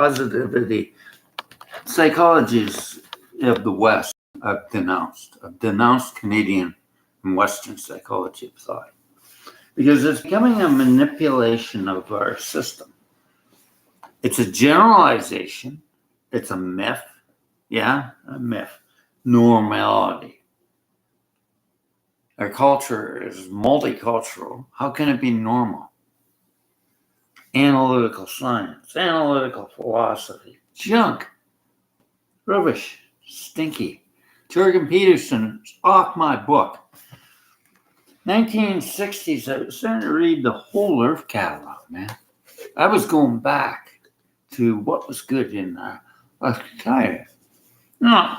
positivity psychologies of the West I've denounced. I've denounced Canadian and Western psychology of thought because it's becoming a manipulation of our system. It's a generalization. It's a myth. Yeah, a myth. Normality. Our culture is multicultural. How can it be normal? Analytical science, analytical philosophy, junk, rubbish, stinky. Jorgen Peterson's off my book. 1960s, I was starting to read the whole Earth catalog, man. I was going back to what was good in Australia. No,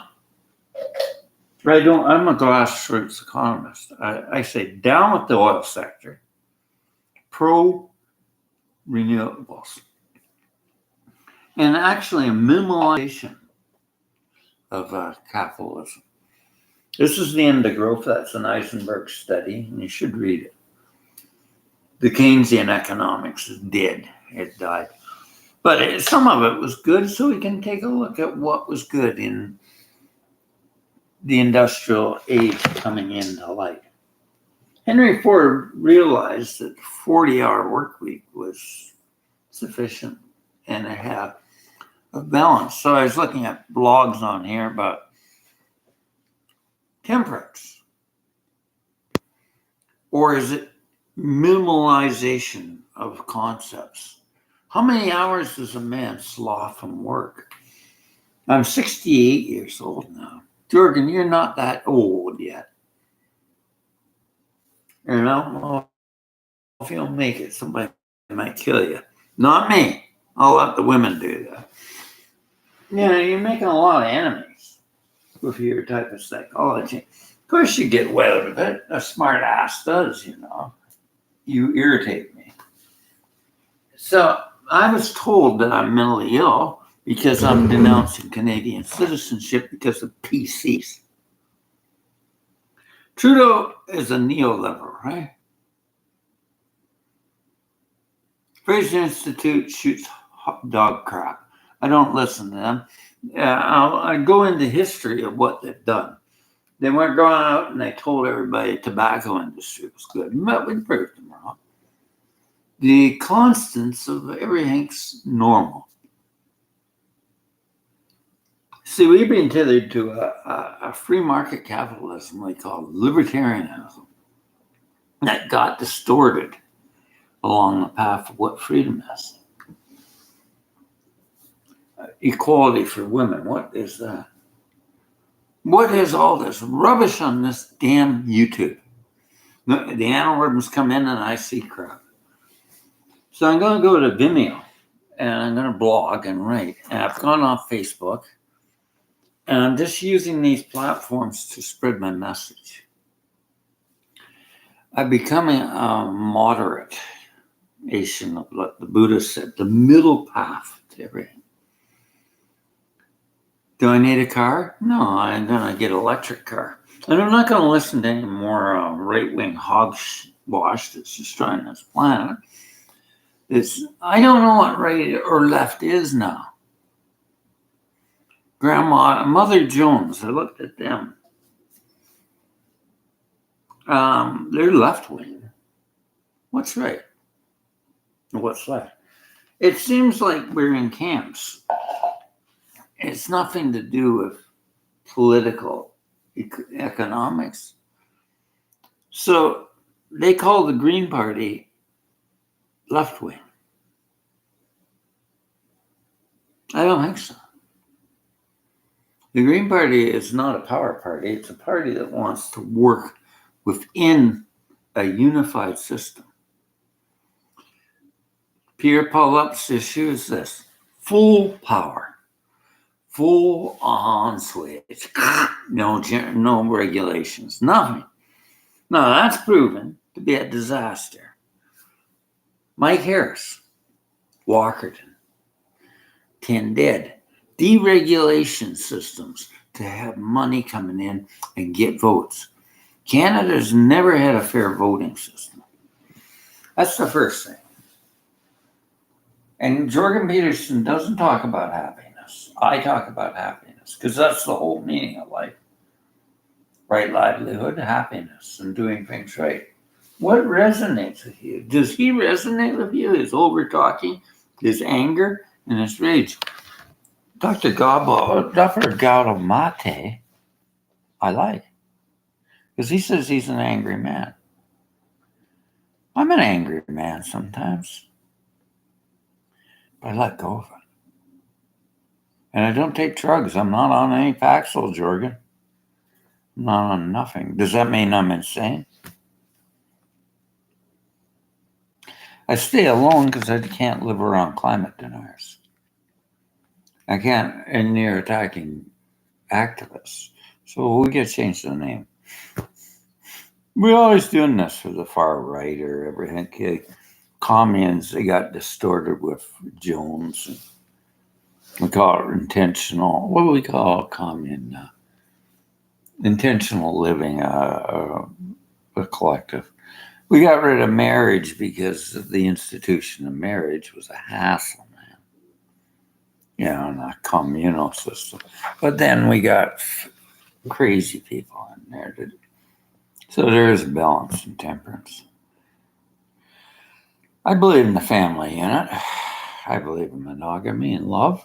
I'm a grassroots economist. I say down with the oil sector, pro renewables, and actually a minimalization of capitalism. This is the end of growth. That's an Eisenberg study, and you should read it. The Keynesian economics is dead. It died. But some of it was good, so we can take a look at what was good in the industrial age coming into light. Henry Ford realized that 40-hour work week was sufficient and it had a balance. So I was looking at blogs on here about temperance. Or is it minimalization of concepts? How many hours does a man slough from work? I'm 68 years old now. Jorgen, you're not that old yet. You know, if you don't make it, somebody might kill you. Not me. I'll let the women do that. You know, you're making a lot of enemies with your type of psychology. Of course you get way out of it. A smart ass does, you know. You irritate me. So I was told that I'm mentally ill because I'm denouncing Canadian citizenship because of PCs. Trudeau is a neoliberal, right? Fraser Institute shoots dog crap. I don't listen to them. I go into history of what they've done. They weren't going out and they told everybody the tobacco industry was good. But we proved them wrong. The constants of everything's normal. See, we've been tethered to a free market capitalism we call libertarianism that got distorted along the path of what freedom is. Equality for women, what is that? What is all this rubbish on this damn YouTube? The algorithms come in and I see crap. So I'm going to go to Vimeo and I'm going to blog and write. And I've gone off Facebook and I'm just using these platforms to spread my message. I'm becoming a moderation of what the Buddha said, the middle path to everything. Do I need a car? No, I'm going to get an electric car. And I'm not going to listen to any more right-wing hogwash that's destroying this planet. I don't know what right or left is now. Grandma, Mother Jones, I looked at them. They're left-wing. What's right? What's left? It seems like we're in camps. It's nothing to do with political economics. So they call the Green Party left-wing. I don't think so. The Green Party is not a power party. It's a party that wants to work within a unified system. Pierre Poilievre's issue is this: full power. Full on switch, no regulations, nothing. No, that's proven to be a disaster. Mike Harris, Walkerton, 10 dead. Deregulation systems to have money coming in and get votes. Canada's never had a fair voting system. That's the first thing. And Jordan Peterson doesn't talk about happiness. I talk about happiness because that's the whole meaning of life. Right livelihood, happiness, and doing things right. What resonates with you? Does he resonate with you? His over talking, his anger, and his rage. Dr. Gautamate, I like. Because he says he's an angry man. I'm an angry man sometimes. But I let go of it. And I don't take drugs. I'm not on any Paxil, Jorgen. I'm not on nothing. Does that mean I'm insane? I stay alone because I can't live around climate deniers. I can't, and they're attacking activists. So we got to change the name. We're always doing this for the far right or everything. Okay. Communes, they got distorted with Jones. We call it intentional. What do we call it? Commune? Intentional living, a collective. We got rid of marriage because the institution of marriage was a hassle, man. In a communal system. But then we got crazy people in there. So there is balance and temperance. I believe in the family unit. I believe in monogamy and love.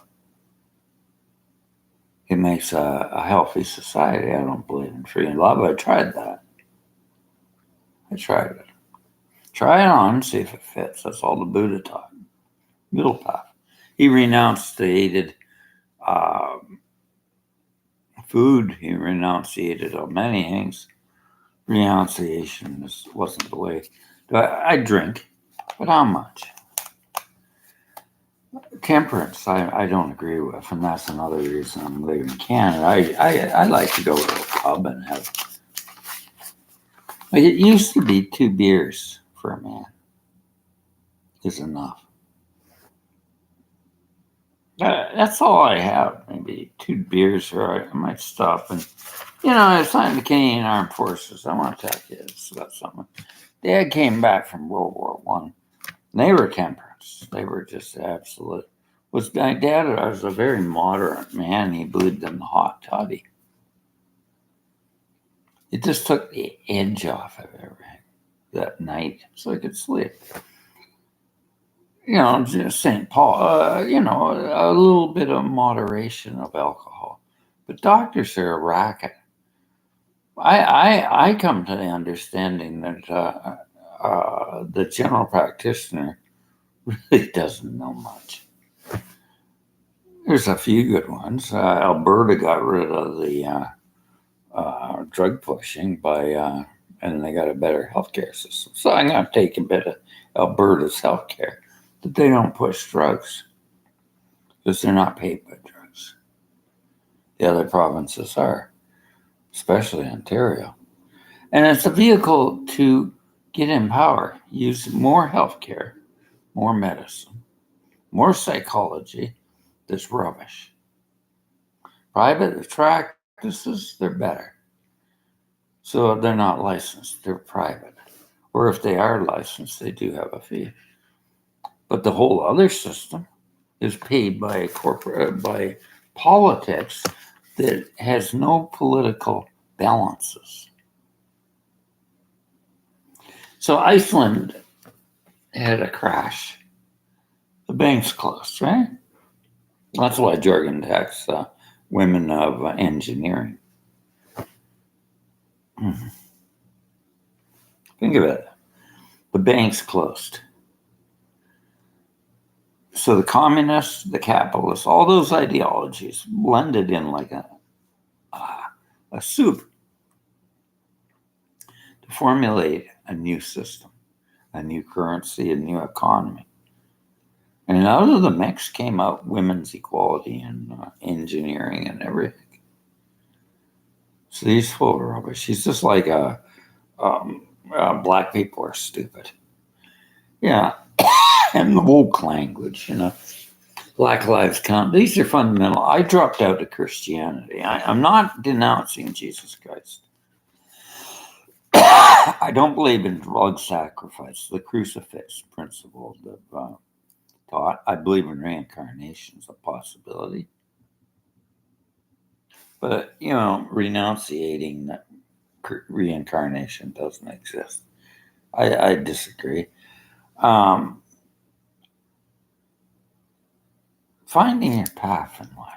It makes a healthy society. I don't believe in free love. I tried that. I tried it. Try it on, see if it fits. That's all the Buddha taught. Middle path. He renounced hated food. He renunciated on many things. Renunciation wasn't the way. I drink, but how much? Temperance, I don't agree with, and that's another reason I'm living in Canada. I like to go to a pub and have. Like it used to be 2 beers for a man is enough. That's all I have. Maybe 2 beers, or I might stop and, I signed the Canadian Armed Forces. I want to tell you, it's got something. Dad came back from World War I. They were temperance. They were just absolute. My dad was a very moderate man. He believed in the hot toddy. It just took the edge off of everything that night so I could sleep. Just St. Paul, a little bit of moderation of alcohol. But doctors are a racket. I come to the understanding that the general practitioner really doesn't know much. There's a few good ones. Alberta got rid of the drug pushing and they got a better healthcare system. So I'm going to take a bit of Alberta's healthcare, but they don't push drugs because they're not paid by drugs. The other provinces are, especially Ontario. And it's a vehicle to get in power, use more healthcare, more medicine, more psychology. That's rubbish. Private practices, they're better. So they're not licensed, they're private. Or if they are licensed, they do have a fee. But the whole other system is paid by by politics that has no political balances. So Iceland had a crash. The banks closed, right? That's why Jorgen attacks women of engineering. Think of it. The banks closed. So the communists, the capitalists, all those ideologies blended in like a soup to formulate a new system, a new currency, a new economy. And out of the mix came out women's equality and engineering and everything. So he's full of rubbish. He's just like black people are stupid. Yeah. And the woke language, Black lives count. These are fundamental. I dropped out of Christianity. I'm not denouncing Jesus Christ. I don't believe in blood sacrifice, the crucifix principle of taught. I believe in reincarnation as a possibility. But, renunciating that reincarnation doesn't exist. I disagree. Finding your path in life.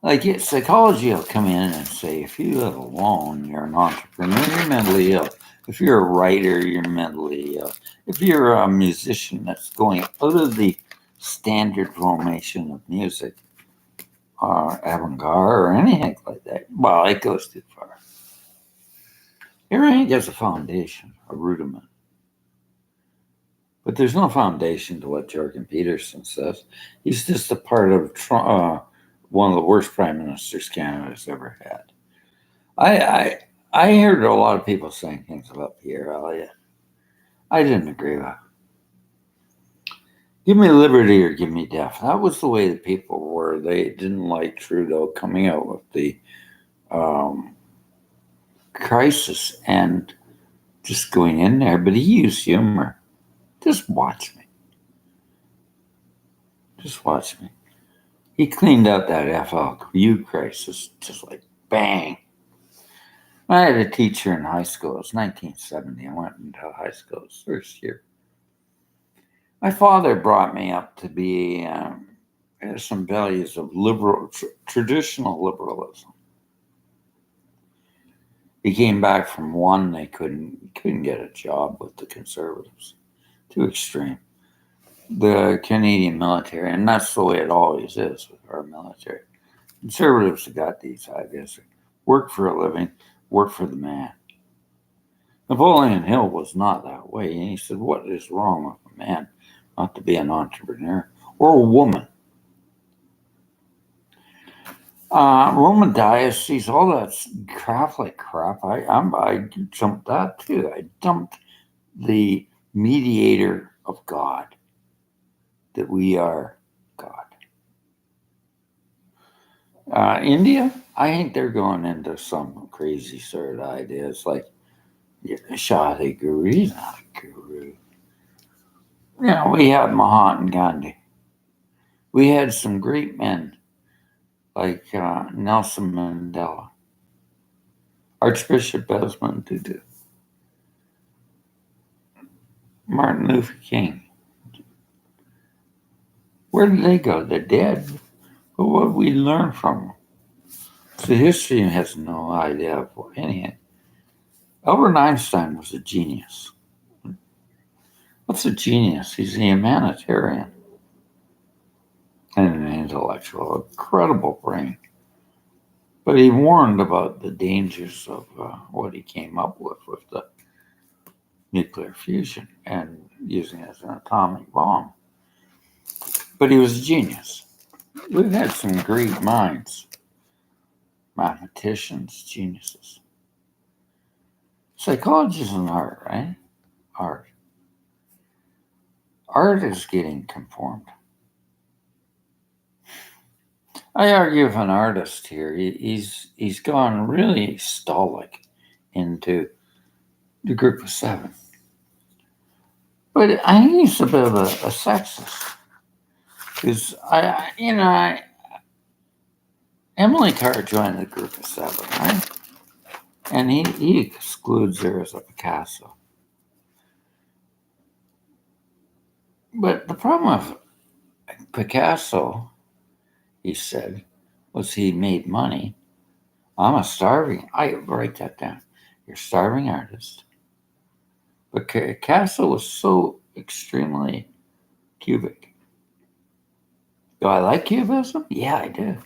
Like psychology will come in and say, if you live alone, you're an entrepreneur, you're mentally ill. If you're a writer, you're mentally ill. If you're a musician that's going out of the standard formation of music, or avant-garde, or anything like that, well, it goes too far. Everything has a foundation, a rudiment. But there's no foundation to what Jordan Peterson says. He's just a part of one of the worst prime ministers Canada's ever had. I heard a lot of people saying things about Pierre Elliott. I didn't agree with it. Give me liberty or give me death. That was the way the people were. They didn't like Trudeau coming out with the crisis and just going in there. But he used humor. Just watch me. Just watch me. He cleaned up that FLQ crisis just like bang. I had a teacher in high school. It was 1970. I went into high school. It was first year. My father brought me up to be some values of traditional liberalism. He came back from one. They couldn't get a job with the Conservatives. Too extreme. The Canadian military, and that's the way it always is with our military. Conservatives have got these ideas. Work for a living, work for the man. Napoleon Hill was not that way. And he said, what is wrong with a man not to be an entrepreneur or a woman? Roman diocese, all that Catholic crap, I jumped that too. I dumped the mediator of God, that we are God. India, I think they're going into some crazy sort of ideas like Shadi Guru. He's not a guru. We had Mahatma Gandhi. We had some great men like Nelson Mandela, Archbishop Desmond Tutu, Martin Luther King. Where did they go? They're dead. But what did we learn from them? So history has no idea of anything. Albert Einstein was a genius. What's a genius? He's a humanitarian and an intellectual, incredible brain. But he warned about the dangers of what he came up with the nuclear fusion and using it as an atomic bomb. But he was a genius. We've had some great minds, mathematicians, geniuses. Psychology is an art, right? Art. Art is getting conformed. I argue with an artist here. He's gone really Stalic into the group of seven. But I think he's a bit of a sexist. Because Emily Carr joined the group of seven, right? And he excludes her as a Picasso. But the problem with Picasso, he said, was he made money. I write that down. You're a starving artist. But Picasso was so extremely cubic. Do I like cubism? Yeah, I do.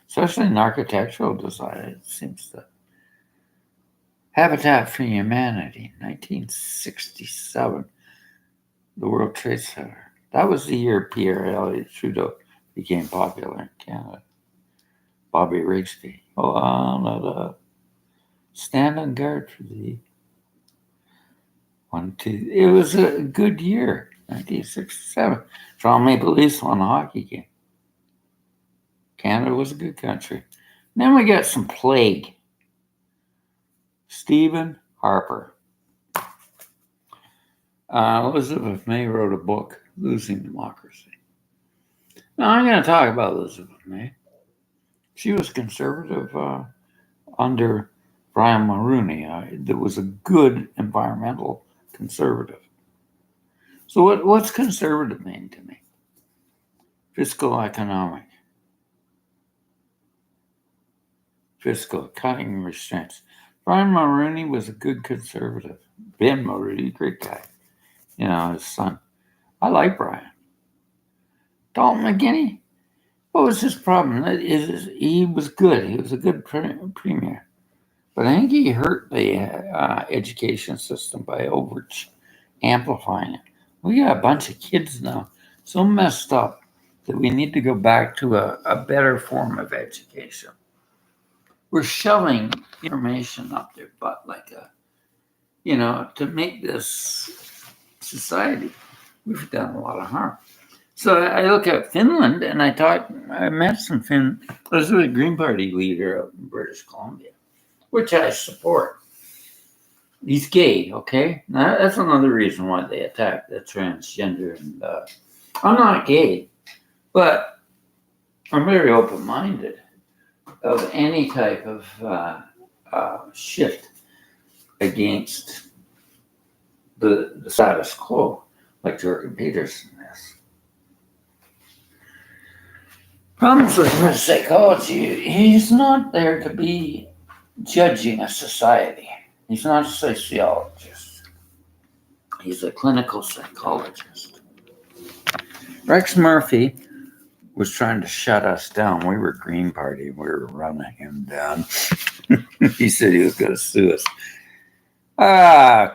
Especially in architectural design, it seems to. Habitat for Humanity, 1967, the World Trade Center. That was the year Pierre Elliott Trudeau became popular in Canada. Bobby Rigsby. Stand on guard for the 1, 2. It was a good year, 1967. Toronto Maple Leafs won a hockey game. Canada was a good country. Then we got some plague. Stephen Harper. Elizabeth May wrote a book, Losing Democracy. Now, I'm going to talk about Elizabeth May. She was conservative under Brian Mulroney. That was a good environmental conservative. So what's conservative mean to me? Fiscal economic. Fiscal, cutting restraints. Brian Mulroney was a good conservative. Ben Mulroney, great guy. You know, his son. I like Brian. Dalton McGuinty, what was his problem? He was good. He was a good premier. But I think he hurt the education system by over amplifying it. We got a bunch of kids now so messed up that we need to go back to a better form of education. We're shoving information up their butt like to make this society. We've done a lot of harm. So I look at Finland and I met some there's a Green Party leader out in British Columbia, which I support. He's gay, okay? Now, that's another reason why they attack the transgender. And I'm not gay, but I'm very open-minded of any type of shift against the status quo, like Jordan Peterson is. Problems with psychology, he's not there to be judging a society. He's not a sociologist. He's a clinical psychologist. Rex Murphy was trying to shut us down. We were Green Party. We were running him down. He said he was going to sue us.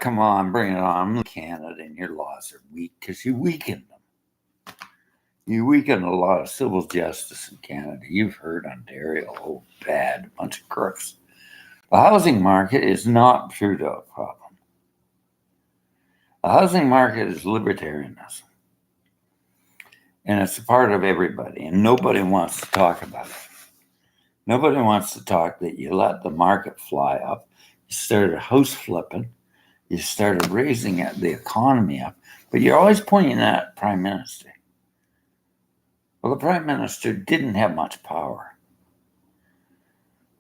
Come on, bring it on. Canada and your laws are weak because you weakened them. You weakened a lot of civil justice in Canada. You've heard Ontario, oh, bad, a bunch of crooks. The housing market is not Trudeau's problem. The housing market is libertarianism. And it's a part of everybody, and nobody wants to talk about it. Nobody wants to talk that you let the market fly up. You started house flipping. You started raising the economy up. But you're always pointing at Prime Minister. Well, the Prime Minister didn't have much power.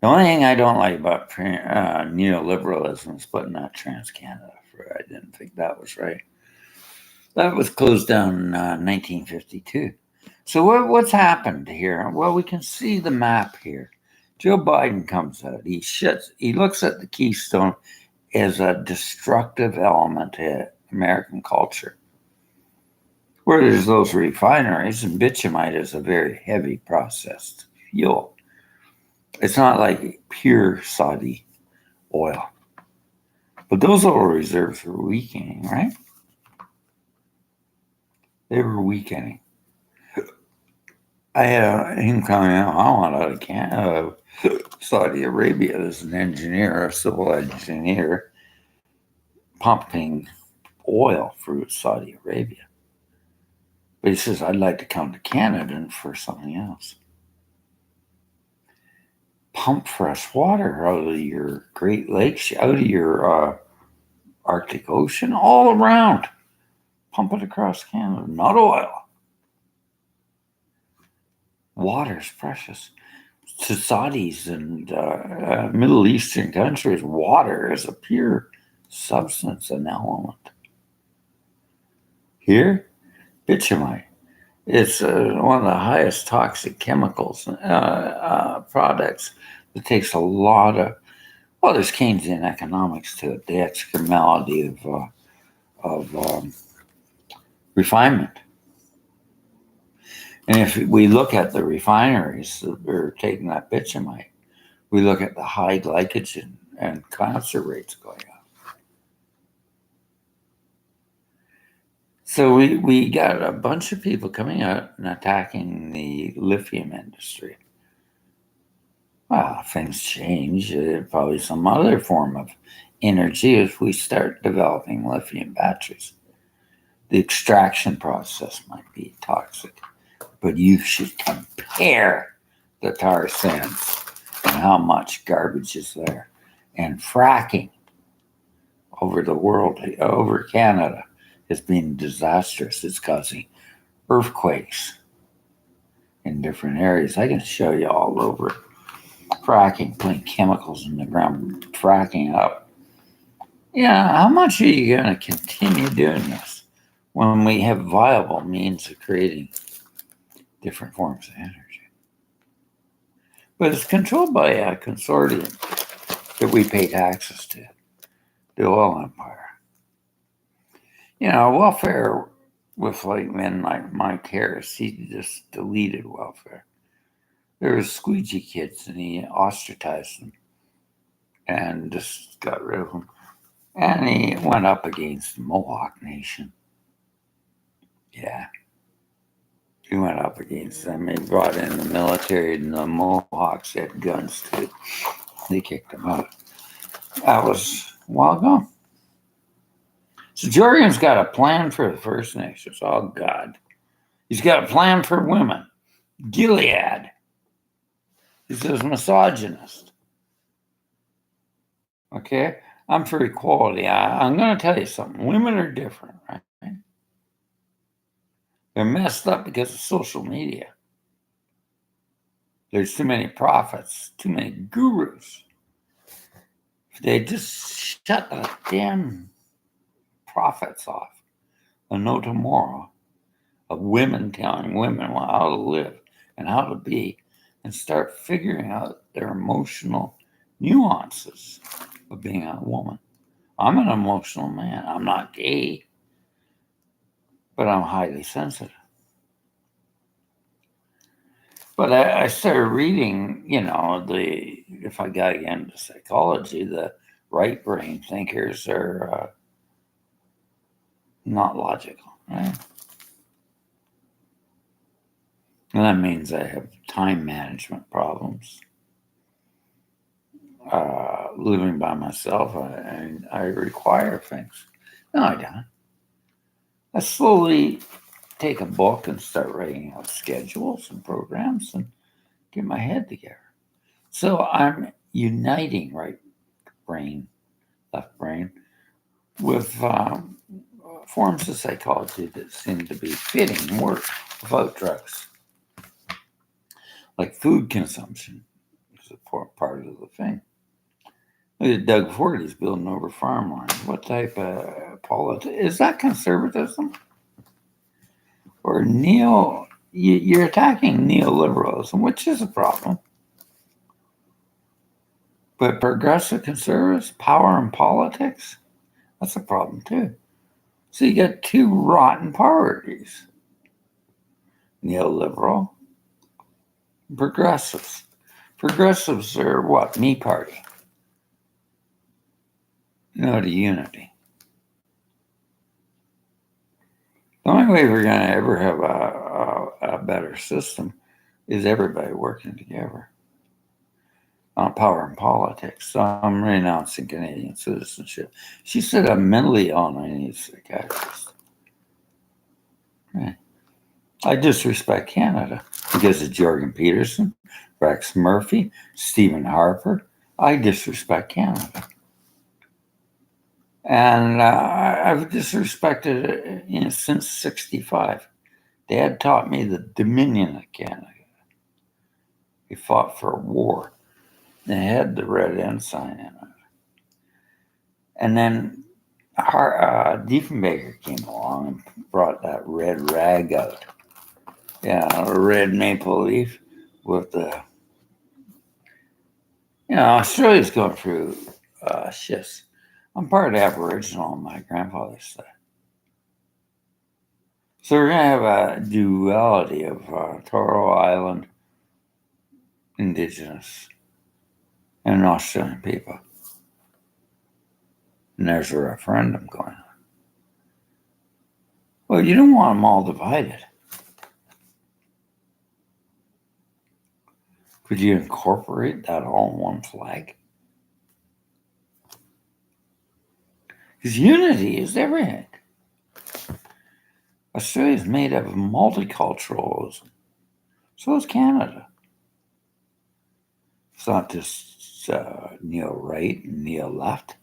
The only thing I don't like about neoliberalism is putting out TransCanada. I didn't think that was right. That was closed down in 1952. So what's happened here? Well, we can see the map here. Joe Biden comes out. He looks at the Keystone as a destructive element to American culture. Where there's those refineries, and bitumen is a very heavy processed fuel. It's not like pure Saudi oil. But those oil reserves were weakening, right? They were weakening. I had him coming out. I want out of Canada, Saudi Arabia as an engineer, a civil engineer, pumping oil for Saudi Arabia. But he says, I'd like to come to Canada for something else. Pump fresh water out of your Great Lakes, out of your Arctic Ocean, all around. Pump it across Canada, not oil. Water is precious. To Saudis and Middle Eastern countries, water is a pure substance and element. Here, bitumen. It's one of the highest toxic chemicals products. It takes a lot of, well, there's Keynesian economics to it, the externality of refinement. And if we look at the refineries that are taking that bitumen, we look at the high glycogen and cancer rates going up. So we got a bunch of people coming out and attacking the lithium industry. Well, things change. Probably some other form of energy if we start developing lithium batteries. The extraction process might be toxic, but you should compare the tar sands and how much garbage is there. And fracking over the world, over Canada, has been disastrous. It's causing earthquakes in different areas. I can show you all over. Fracking, putting chemicals in the ground, fracking up. Yeah, how much are you going to continue doing this when we have viable means of creating different forms of energy? But it's controlled by a consortium that we pay taxes to, the oil empire. Welfare with like men like Mike Harris, he just deleted welfare. There was squeegee kids and he ostracized them and just got rid of them. And he went up against the Mohawk Nation. Yeah. He went up against them. He brought in the military, and the Mohawks had guns too. They kicked him out. That was a while ago. So Jorgen's got a plan for the First Nations. Oh, God. He's got a plan for women. Gilead. He's a misogynist. Okay? I'm for equality. I'm going to tell you something. Women are different, right? They're messed up because of social media. There's too many prophets, too many gurus. If they just shut the damn prophets off, a no tomorrow of women telling women how to live and how to be, and start figuring out their emotional nuances of being a woman. I'm an emotional man. I'm not gay, but I'm highly sensitive. But I started reading, if I got into psychology, the right brain thinkers are not logical, right? And that means I have time management problems. Living by myself, I require things. No, I don't. I slowly take a book and start writing out schedules and programs and get my head together. So I'm uniting right brain, left brain with forms of psychology that seem to be fitting work without drugs. Like food consumption is a part of the thing. Look at Doug Ford, he's building over farmland. What type of politics? Is that conservatism? Or you're attacking neoliberalism, which is a problem. But progressive conservatives, power in politics, that's a problem too. So you got two rotten parties. Neoliberal, progressives. Progressives are what? Me party. No to unity. The only way we're going to ever have a better system is everybody working together on power and politics. So I'm renouncing Canadian citizenship. She said I'm mentally ill and I need a psychiatrist. Right. I disrespect Canada because of Jorgen Peterson, Rex Murphy, Stephen Harper. I disrespect Canada. And I've disrespected it since 1965. Dad taught me the Dominion of Canada. He fought for a war. They had the red ensign in it. And then Diefenbaker came along and brought that red rag out. Yeah, a red maple leaf with the... Australia's going through shifts. I'm part Aboriginal on my grandfather's side. So we're going to have a duality of Toro Island Indigenous and Australian people. And there's a referendum going on. Well, you don't want them all divided. Could you incorporate that all in one flag? Because unity is everything. Australia is made up of multiculturalism. So is Canada. It's not just neo-right and neo-left.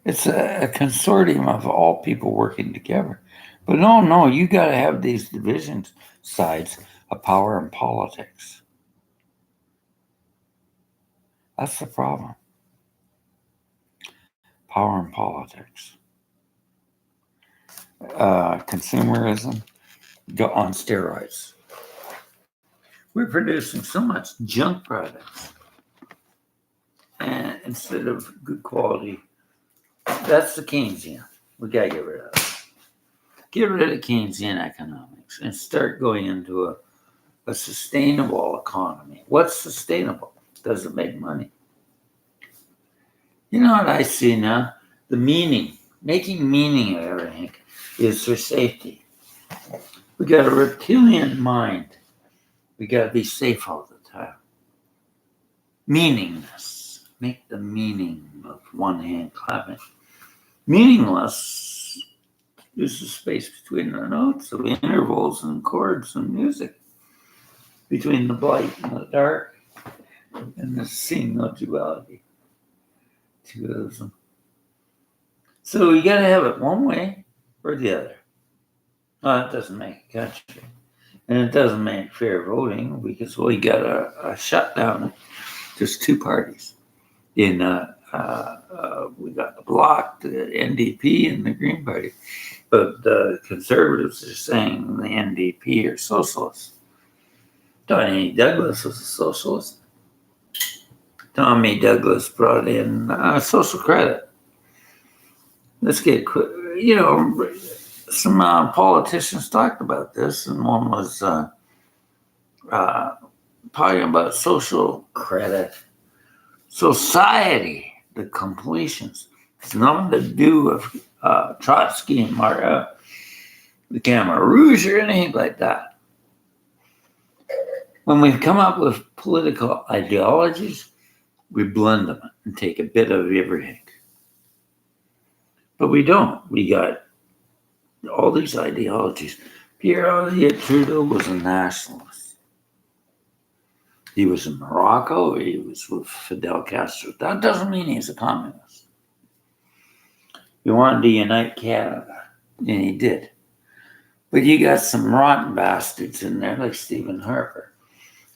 It's a consortium of all people working together. But no, you got to have these divisions, sides of power and politics. That's the problem. Power and politics. Consumerism on steroids. We're producing so much junk products, and instead of good quality, that's the Keynesian. We gotta get rid of it. Get rid of Keynesian economics and start going into a sustainable economy. What's sustainable? Does it make money? You know what I see now? The meaning, making meaning of everything is for safety. We got a reptilian mind. We got to be safe all the time. Meaningless. Make the meaning of one hand clapping. Meaningless is the space between the notes of intervals and chords and music. Between the light and the dark. And the seeing no duality. Dualism. So you got to have it one way or the other. Well, it doesn't make a country. And it doesn't make fair voting because we got a shutdown. Just two parties. We got the Bloc, the NDP, and the Green Party. But the Conservatives are saying the NDP are socialists. Tommy Douglas was a socialist. Tommy Douglas brought in social credit. Let's get quick. Some politicians talked about this, and one was talking about social credit, society, the completions. It's nothing to do with Trotsky and the Khmer Rouge or anything like that. When we come up with political ideologies, we blend them and take a bit of everything. But we don't. We got all these ideologies. Pierre Trudeau was a nationalist. He was in Morocco. He was with Fidel Castro. That doesn't mean he's a communist. He wanted to unite Canada, and he did. But you got some rotten bastards in there, like Stephen Harper.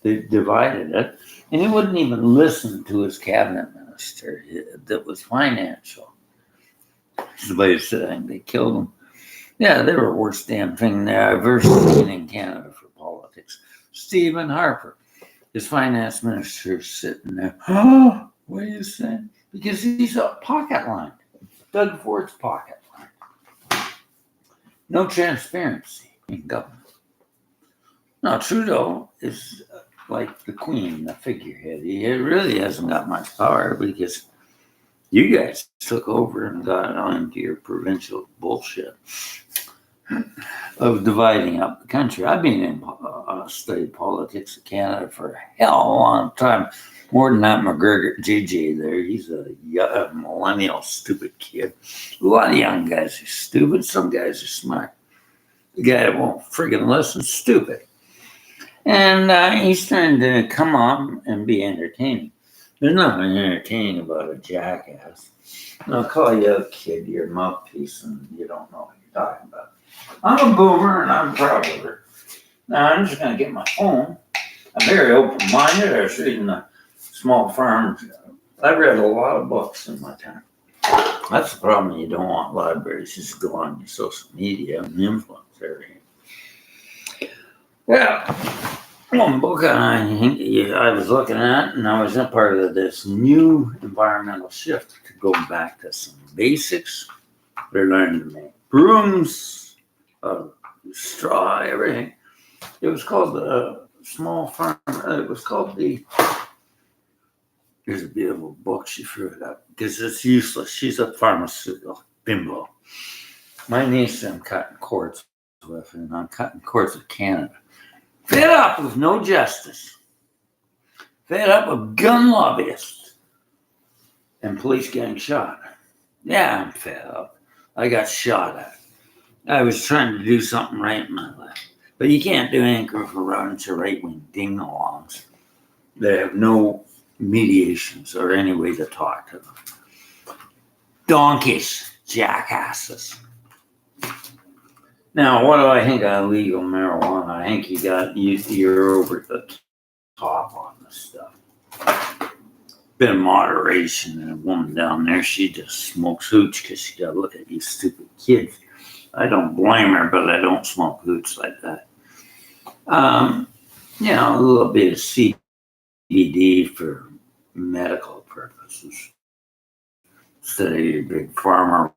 They divided it, and he wouldn't even listen to his cabinet minister that was financial. Somebody said they killed him. Yeah, they were the worst damn thing I've ever seen in Canada for politics. Stephen Harper, his finance minister, sitting there. Oh, what are you saying? Because he's a pocket line. Doug Ford's pocket line. No transparency in government. Now, Trudeau is like the queen, the figurehead. He really hasn't got much power because you guys took over and got onto your provincial bullshit of dividing up the country. I've been in studied politics of Canada for a hell of a long time. More than that, McGregor, JJ there, he's a millennial stupid kid. A lot of young guys are stupid. Some guys are smart. The guy that won't friggin' listen, stupid. And he's trying to come on and be entertaining. There's nothing entertaining about a jackass. I'll call you a kid, you're a mouthpiece, and you don't know what you're talking about. I'm a boomer, and I'm proud of it. Now, I'm just going to get my phone. I'm very open-minded. I was reading the Small Farms. I read a lot of books in my time. That's the problem. You don't want libraries. Just go on your social media and influence everything. Yeah. One book I was looking at, and I was a part of this new environmental shift to go back to some basics. They're learning to make brooms, straw, everything. It was called the Small Farm. It was called the. Here's a beautiful book. She threw it up because it's useless. She's a pharmaceutical bimbo. My niece I'm cutting cords with, and I'm cutting cords with Canada. Fed up with no justice. Fed up with gun lobbyists and police getting shot. Yeah, I'm fed up. I got shot at. I was trying to do something right in my life. But you can't do anything for a bunch of right-wing ding-alongs. They have no mediations or any way to talk to them. donkeys, jackasses. Now, what do I think of legal marijuana? I think you're over the top on this stuff. Bit of moderation. And a woman down there, she just smokes hooch because she got to look at these stupid kids. I don't blame her, but I don't smoke hooch like that. A little bit of CBD for medical purposes instead of your big pharma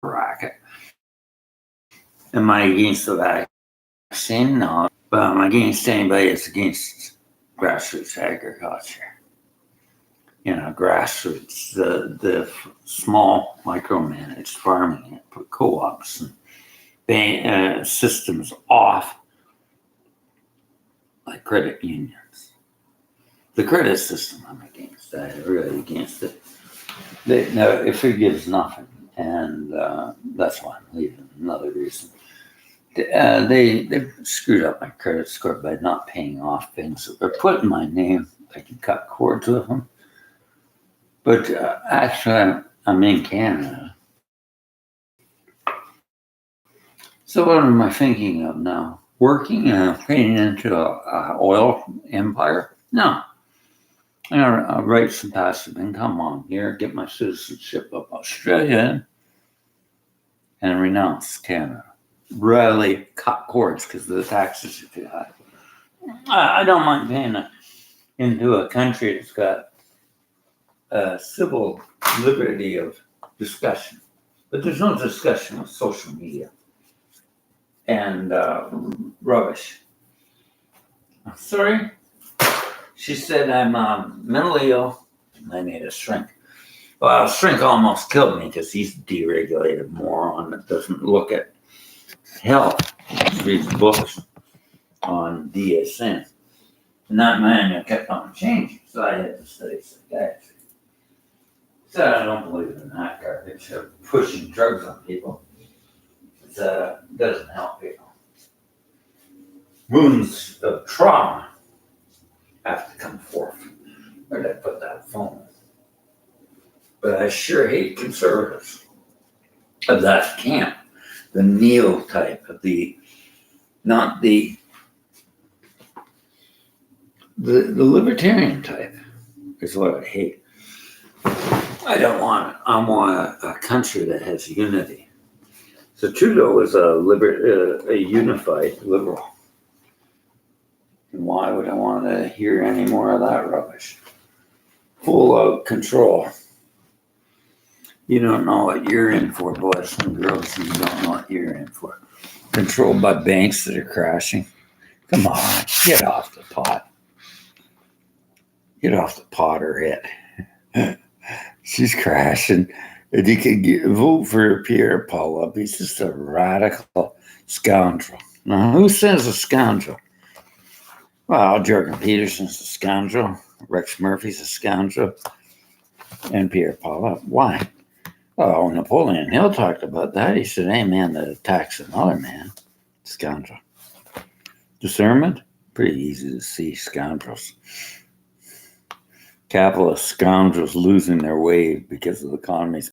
racket. Am I against the vaccine? No, but I'm against anybody that's against grassroots agriculture. Grassroots, the small micromanaged farming, put co-ops and systems off like credit unions. The credit system I'm against. I'm really against it. It forgives nothing, and that's why I'm leaving. Another reason. They screwed up my credit score by not paying off things that were put in my name. I can cut cords with them. But actually, I'm in Canada. So what am I thinking of now? Working and fading into an oil empire? No. I'm going to write some passive income on here, get my citizenship of Australia, and renounce Canada. Really cut cords because the taxes are too high. I don't mind paying into a country that's got civil liberty of discussion, but there's no discussion with social media and rubbish. Sorry? She said I'm mentally ill. I need a shrink. Well, a shrink almost killed me because he's a deregulated moron that doesn't look at health. He reads books on DSM. And that manual kept on changing, so I had to study psychiatry. So I don't believe in that garbage of pushing drugs on people. It doesn't help people. Wounds of trauma have to come forth. Where did I put that phone? But I sure hate conservatives of that camp. The neo type of not the libertarian type is what I hate. I don't want it. I want a country that has unity. So Trudeau is a unified liberal. And why would I want to hear any more of that rubbish? Full out control. You don't know what you're in for, boys and girls. You don't know what you're in for. Controlled by banks that are crashing. Come on, get off the pot. Get off the pot or hit. She's crashing. And you can vote for Pierre Paula. He's just a radical scoundrel. Now, who says a scoundrel? Well, Jordan Peterson's a scoundrel. Rex Murphy's a scoundrel. And Pierre Paula. Why? Oh, Napoleon Hill talked about that. He said, "Hey, man that attacks another man, scoundrel." Discernment? Pretty easy to see scoundrels. Capitalist scoundrels losing their way because of the economy's